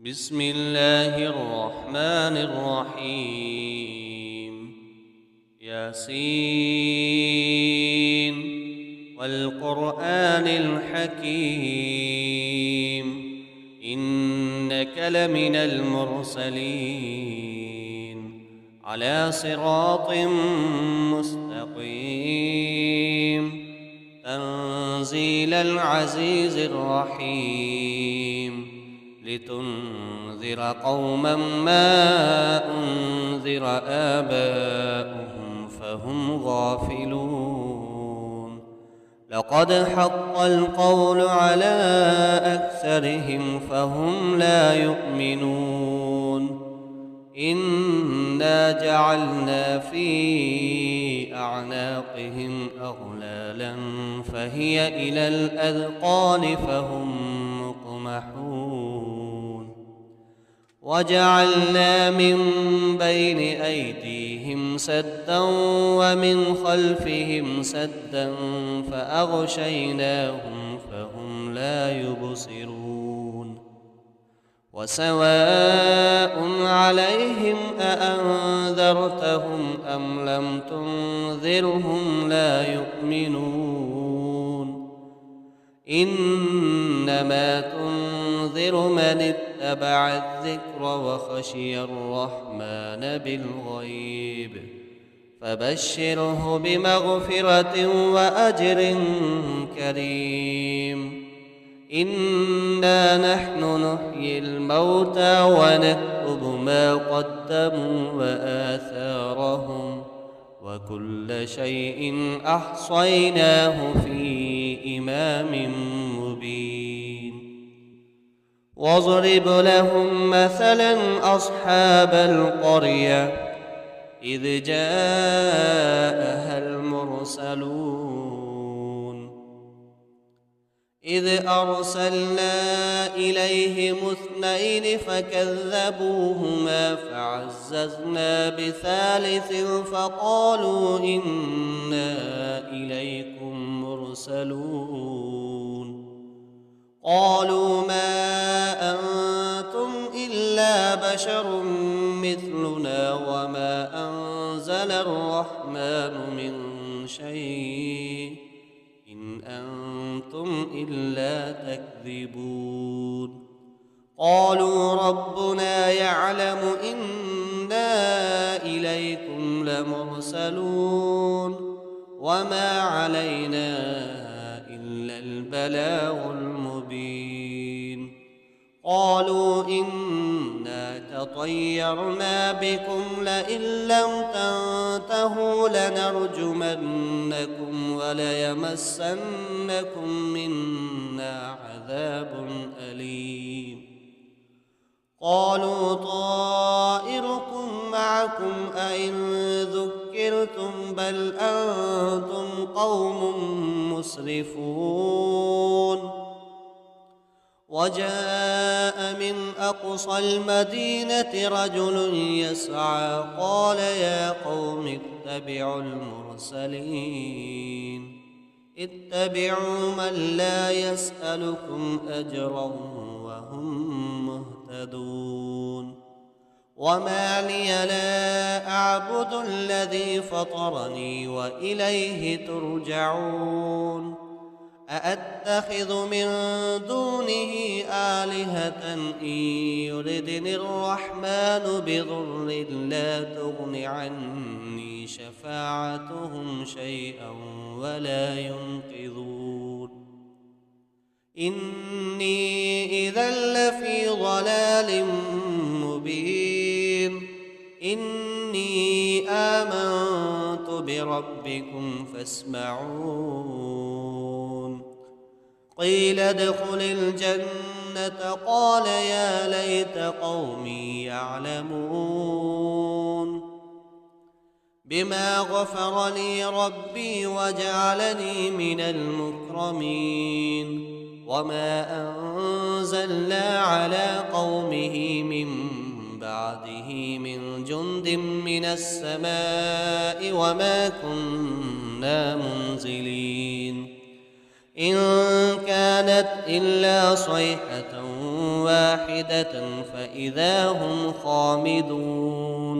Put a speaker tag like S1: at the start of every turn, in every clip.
S1: بسم الله الرحمن الرحيم ياسين والقرآن الحكيم إنك لمن المرسلين على صراط مستقيم تنزيل العزيز الرحيم لتنذر قوما ما أنذر آباؤهم فهم غافلون لقد حق القول على أكثرهم فهم لا يؤمنون إنا جعلنا في أعناقهم أغلالا فهي إلى الأذقان فهم مقمحون وجعلنا من بين أيديهم سدا ومن خلفهم سدا فأغشيناهم فهم لا يبصرون وسواء عليهم أأنذرتهم أم لم تنذرهم لا يؤمنون إنما تنذر من اتبع الذكر وخشي الرحمن بالغيب فبشره بمغفرة وأجر كريم إنا نحن نحيي الموتى ونكتب ما قدموا وآثارهم وكل شيء أحصيناه في إمام مبين واضرب لهم مثلا أصحاب القرية إذ جاءها المرسلون إذ أرسلنا إليهم اثنين فكذبوهما فعززنا بثالث فقالوا إنا إليكم مرسلون قالوا ما أنتم إلا بشر مثلنا وما أنزل الرحمن من شيء إن أنتم إلا تكذبون قالوا ربنا يعلم إنا إليكم لمرسلون وما علينا إلا البلاغ المبين قالوا إنا تطيرنا بكم لئن لم تنتهوا لنرجمنكم وليمسنكم منا عذاب أليم قالوا طائركم معكم أئن ذكرتم بل أنتم قوم مسرفون وجاء من أقصى المدينة رجل يسعى قال يا قوم اتبعوا المرسلين اتبعوا من لا يسألكم أجرا وهم مهتدون وما لي لا أعبد الذي فطرني وإليه ترجعون أأتخذ من دونه آلهة إن يردني الرحمن بضر لا تغن عني شفاعتهم شيئا ولا ينقذون إني إذا لفي ضلال مبين إني آمنت بربكم فاسمعون قيل ادخل الجنة قال يا ليت قومي يعلمون بما غفر لي ربي وجعلني من المكرمين وما أنزلنا على قومه من بعده من جند من السماء وما كنا منزلين إن كانت إلا صيحة واحدة فإذا هم خامدون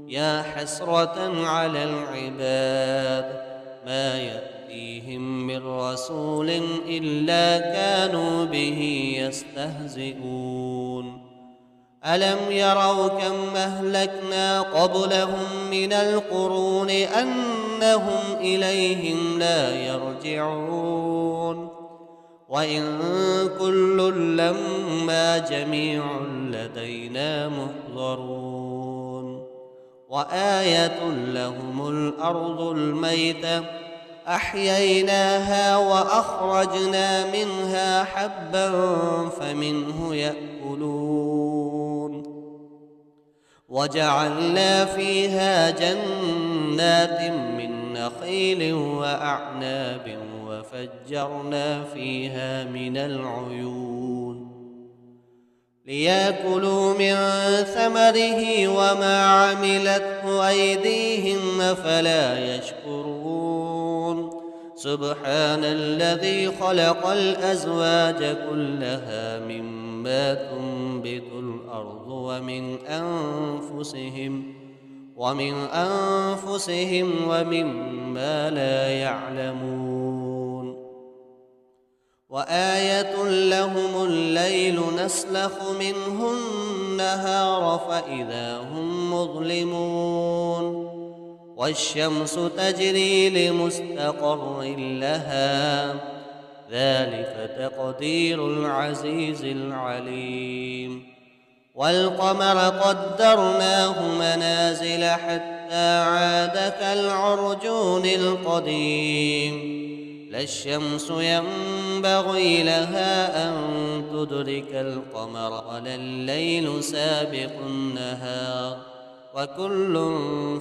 S1: يا حسرة على العباد ما يأتيهم من رسول إلا كانوا به يستهزئون ألم يروا كم أهلكنا قبلهم من القرون أنهم إليهم لا يرجعون وإن كل لما جميع لدينا محضرون وآية لهم الأرض الميتة أحييناها وأخرجنا منها حبا فمنه يأكلون وجعلنا فيها جنات من نخيل وأعناب وفجرنا فيها من العيون ليأكلوا من ثمره وما عملته أيديهم أفلا يشكرون سبحان الذي خلق الأزواج كلها مما تنبت الأرض ومن أنفسهم ومما لا يعلمون وآية لهم الليل نسلخ منه النهار فإذا هم مظلمون والشمس تجري لمستقر لها ذلك تقدير العزيز العليم والقمر قدرناه منازل حتى عاد كالعرجون القديم لا الشمس ينبغي لها أن تدرك القمر ولا الليل سابق النهار وكل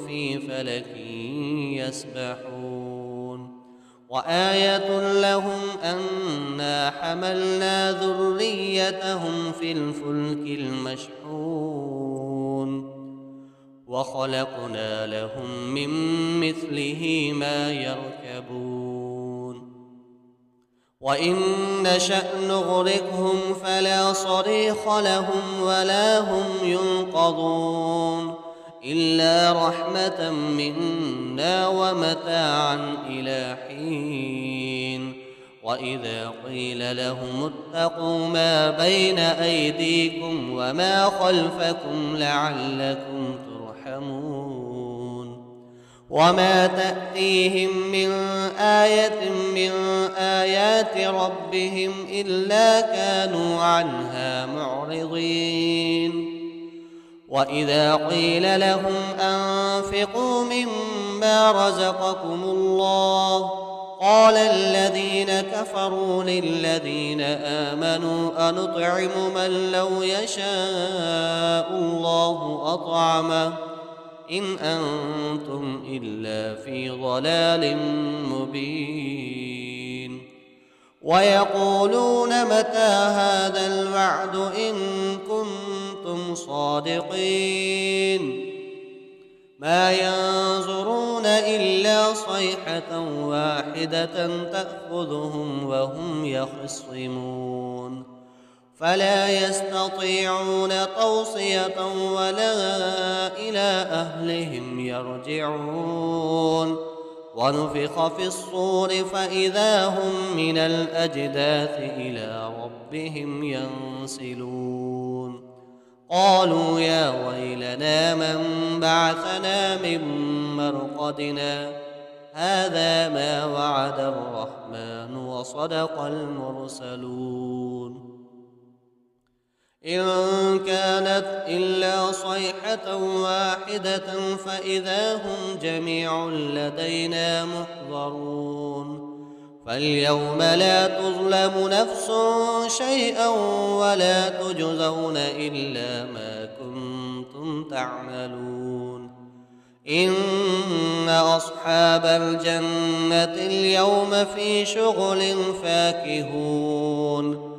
S1: في فلك يسبحون وآية لهم أنا حملنا ذريتهم في الفلك المشحون وخلقنا لهم من مثله ما يركبون وإن نشأ نغرقهم فلا صريخ لهم ولا هم ينقذون إلا رحمة منا ومتاعا إلى حين وإذا قيل لهم اتقوا ما بين أيديكم وما خلفكم لعلكم ترحمون وما تأتيهم من آية من آيات ربهم إلا كانوا عنها معرضين وإذا قيل لهم أنفقوا مما رزقكم الله قال الذين كفروا للذين آمنوا أنطعم من لو يشاء الله أطعمه إن أنتم إلا في ضلال مبين ويقولون متى هذا الوعد إن كنتم صادقين ما ينظرون إلا صيحة واحدة تأخذهم وهم يخصمون فلا يستطيعون توصية ولا إلى أهلهم يرجعون ونفخ في الصور فإذا هم من الأجداث إلى ربهم ينسلون قالوا يا ويلنا من بعثنا من مرقدنا هذا ما وعد الرحمن وصدق المرسلون إن كانت إلا صيحة واحدة فإذا هم جميع لدينا محضرون فاليوم لا تظلم نفس شيئا ولا تجزون إلا ما كنتم تعملون إن أصحاب الجنة اليوم في شغل فاكهون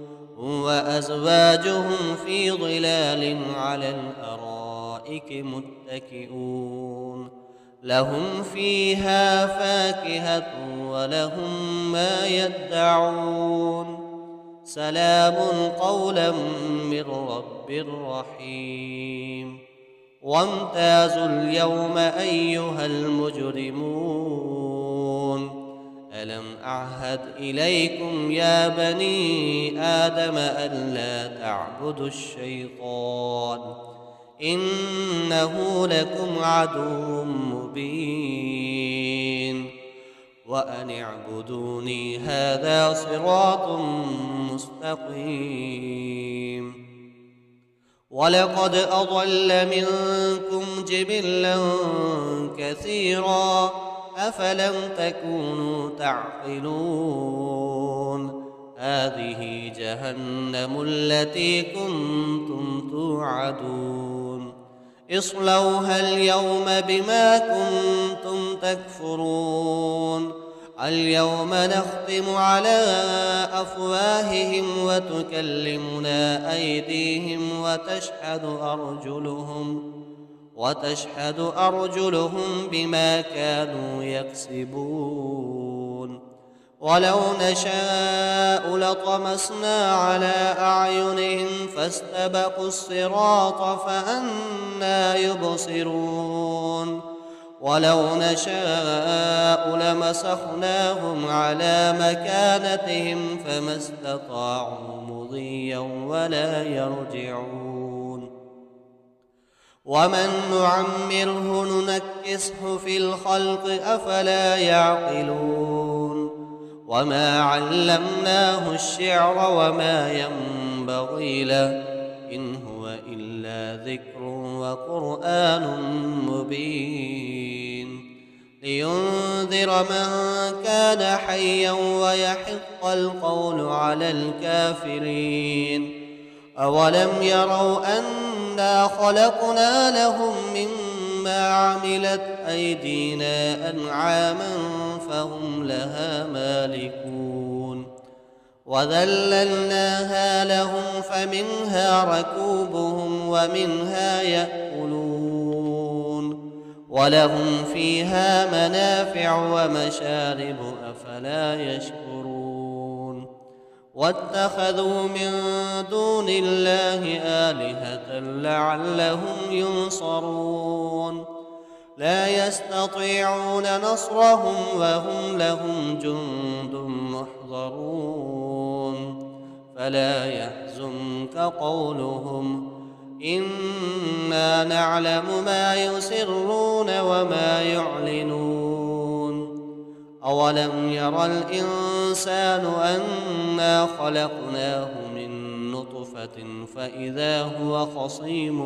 S1: وأزواجهم في ظلال على الأرائك متكئون لهم فيها فاكهة ولهم ما يدعون سلام قولا من رب رحيم وامتازوا اليوم أيها المجرمون ألم أعهد إليكم يا بني آدم ألا تعبدوا الشيطان إنه لكم عدو مبين وأن اعبدوني هذا صراط مستقيم ولقد أضل منكم جبلا كثيرا أفلم تكونوا تعقلون هذه جهنم التي كنتم توعدون اصلوها اليوم بما كنتم تكفرون اليوم نختم على أفواههم وتكلمنا أيديهم وتشهد أرجلهم بما كانوا يكسبون ولو نشاء لطمسنا على أعينهم فاستبقوا الصراط فأنى يبصرون ولو نشاء لمسخناهم على مكانتهم فما استطاعوا مضيا ولا يرجعون ومن نعمره ننكسه في الخلق أفلا يعقلون وما علمناه الشعر وما ينبغي له إن هو إلا ذكر وقرآن مبين لينذر من كان حيا ويحق القول على الكافرين أولم يروا أنا خلقنا لهم مما عملت أيدينا أنعاما فهم لها مالكون وذللناها لهم فمنها ركوبهم ومنها يأكلون ولهم فيها منافع ومشارب أفلا يشكرون واتخذوا من دون الله آلهة لعلهم ينصرون لا يستطيعون نصرهم وهم لهم جند محضرون فلا يحزنك قولهم إنا نعلم ما يسرون وما يعلنون أولم ير الإنسان أنا خلقناه من نطفة فإذا هو خصيم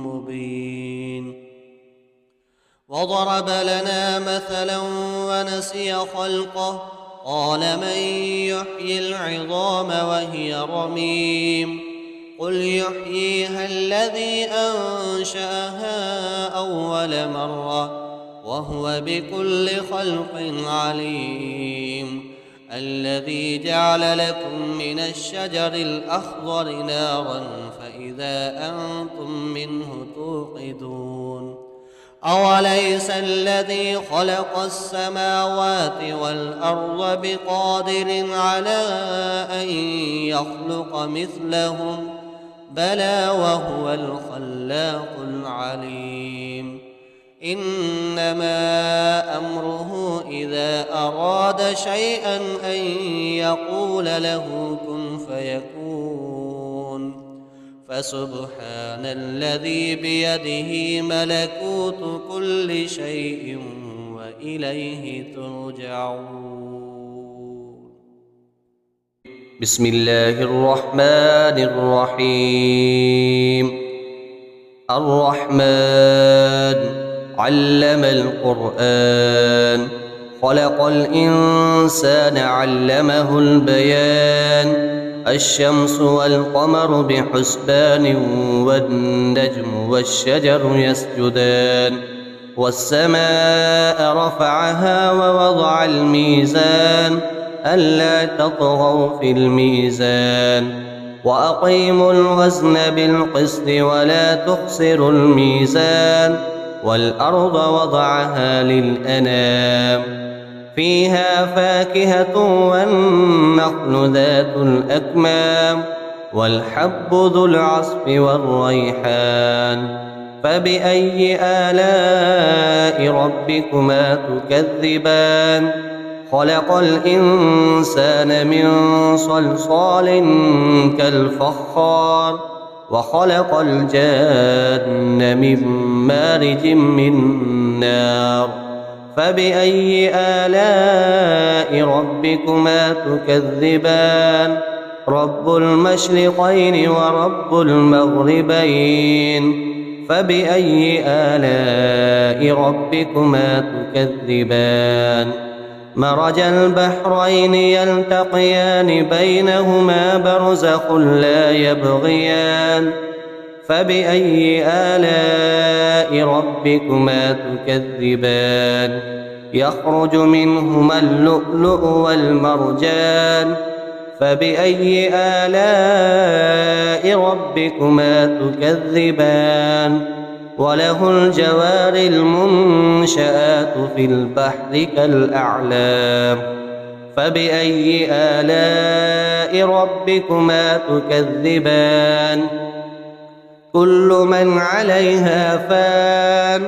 S1: مبين وضرب لنا مثلا ونسي خلقه قال من يحيي العظام وهي رميم قل يحييها الذي أنشأها أول مرة وهو بكل خلق عليم الذي جعل لكم من الشجر الأخضر نارا فإذا أنتم منه توقدون أوليس الذي خلق السماوات والأرض بقادر على أن يخلق مثلهم بلى وهو الخلاق العليم إنما أمره إذا أراد شيئا أن يقول له كن فيكون فسبحان الذي بيده ملكوت كل شيء وإليه ترجعون
S2: بسم الله الرحمن الرحيم الرحمن علم القرآن خلق الإنسان علمه البيان الشمس والقمر بحسبان والنجم والشجر يسجدان والسماء رفعها ووضع الميزان ألا تطغوا في الميزان وأقيموا الوزن بالقسط ولا تخسروا الميزان والأرض وضعها للأنام فيها فاكهة والنخل ذات الأكمام والحب ذو العصف والريحان فبأي آلاء ربكما تكذبان خلق الإنسان من صلصال كالفخار وخلق الجان من مارج من نار فبأي آلاء ربكما تكذبان رب المشرقين ورب المغربين فبأي آلاء ربكما تكذبان مرج البحرين يلتقيان بينهما برزخ لا يبغيان فبأي آلاء ربكما تكذبان يخرج منهما اللؤلؤ والمرجان فبأي آلاء ربكما تكذبان وله الجوار المنشآت في البحر كالأعلام فبأي آلاء ربكما تكذبان كل من عليها فان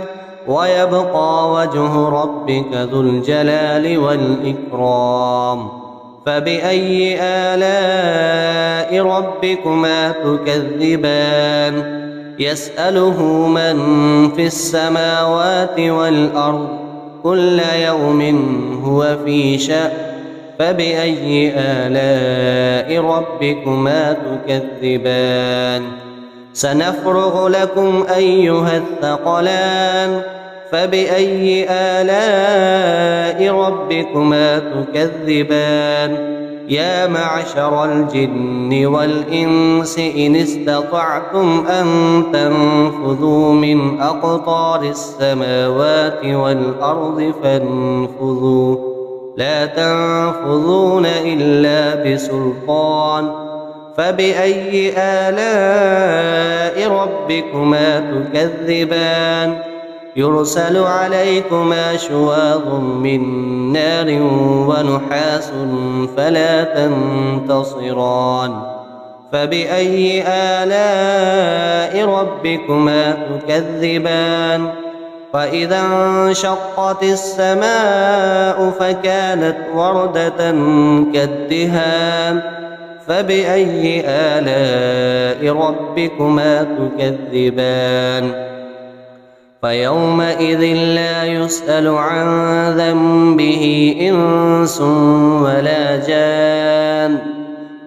S2: ويبقى وجه ربك ذو الجلال والإكرام فبأي آلاء ربكما تكذبان يسأله من في السماوات والأرض كل يوم هو في شأن فبأي آلاء ربكما تكذبان سنفرغ لكم أيها الثقلان فبأي آلاء ربكما تكذبان يا معشر الجن والإنس إن استطعتم أن تنفذوا من أقطار السماوات والأرض فانفذوا لا تنفذون إلا بسلطان فبأي آلاء ربكما تكذبان يرسل عليكما شواظ من نار ونحاس فلا تنتصران فبأي آلاء ربكما تكذبان وإذا انشقت السماء فكانت وردة كالدهان فبأي آلاء ربكما تكذبان فيومئذ لا يسأل عن ذنبه إنس ولا جان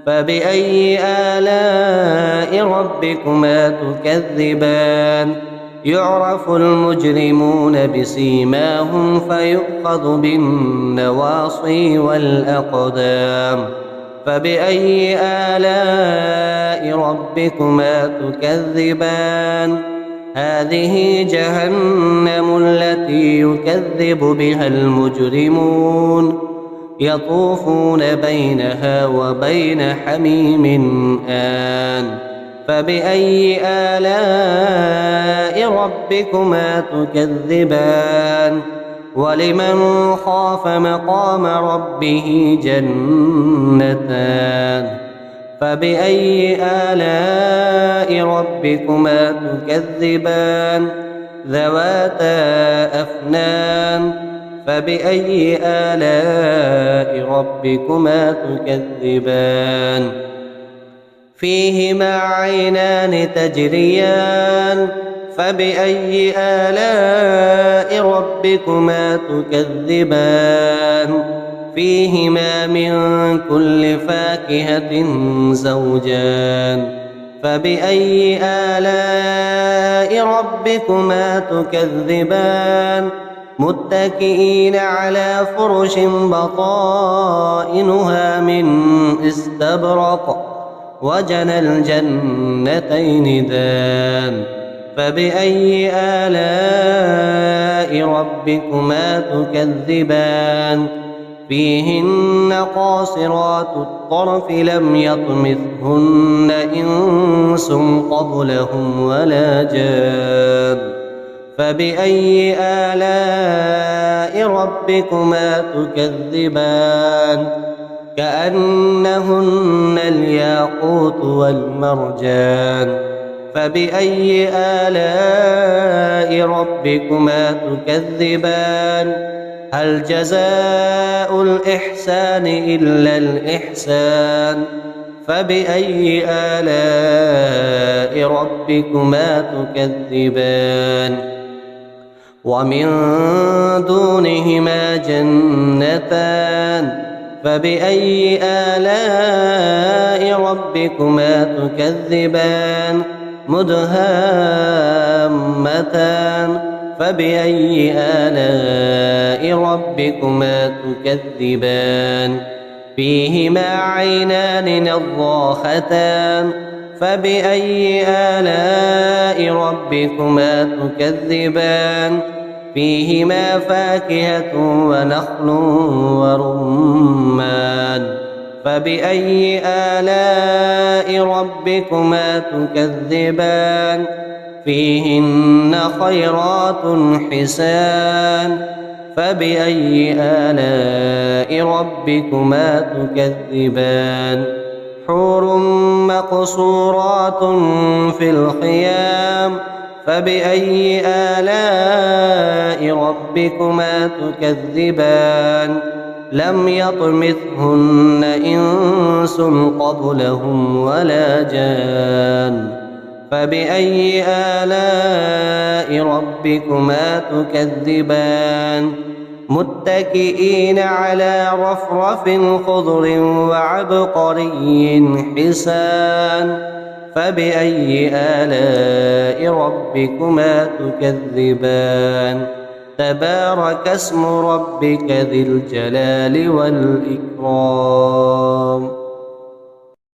S2: فبأي آلاء ربكما تكذبان يعرف المجرمون بسيماهم فيؤخذ بالنواصي والأقدام فبأي آلاء ربكما تكذبان هذه جهنم التي يكذب بها المجرمون يطوفون بينها وبين حميم آن فبأي آلاء ربكما تكذبان ولمن خاف مقام ربه جنتان فبأي آلاء ربكما تكذبان ذواتا أفنان فبأي آلاء ربكما تكذبان فيهما عينان تجريان فبأي آلاء ربكما تكذبان فيهما من كل فاكهة زوجان فبأي آلاء ربكما تكذبان متكئين على فرش بطائنها من استبرق وجنى الجنتين دان فبأي آلاء ربكما تكذبان فيهن قاصرات الطرف لم يطمثهن إنس قبلهم ولا جان فبأي آلاء ربكما تكذبان كأنهن الياقوت والمرجان فبأي آلاء ربكما تكذبان هل جزاء الإحسان إلا الإحسان فبأي آلاء ربكما تكذبان ومن دونهما جنتان فبأي آلاء ربكما تكذبان مدهامتان فبأي آلاء ربكما تكذبان فيهما عينان نضاختان فبأي آلاء ربكما تكذبان فيهما فاكهة ونخل ورمان فبأي آلاء ربكما تكذبان فيهن خيرات حسان فبأي آلاء ربكما تكذبان حور مقصورات في الخيام فبأي آلاء ربكما تكذبان لم يطمثهن إنس قبلهم ولا جان فبأي آلاء ربكما تكذبان متكئين على رفرف خضر وعبقري حسان فبأي آلاء ربكما تكذبان تبارك اسم ربك ذي الجلال والإكرام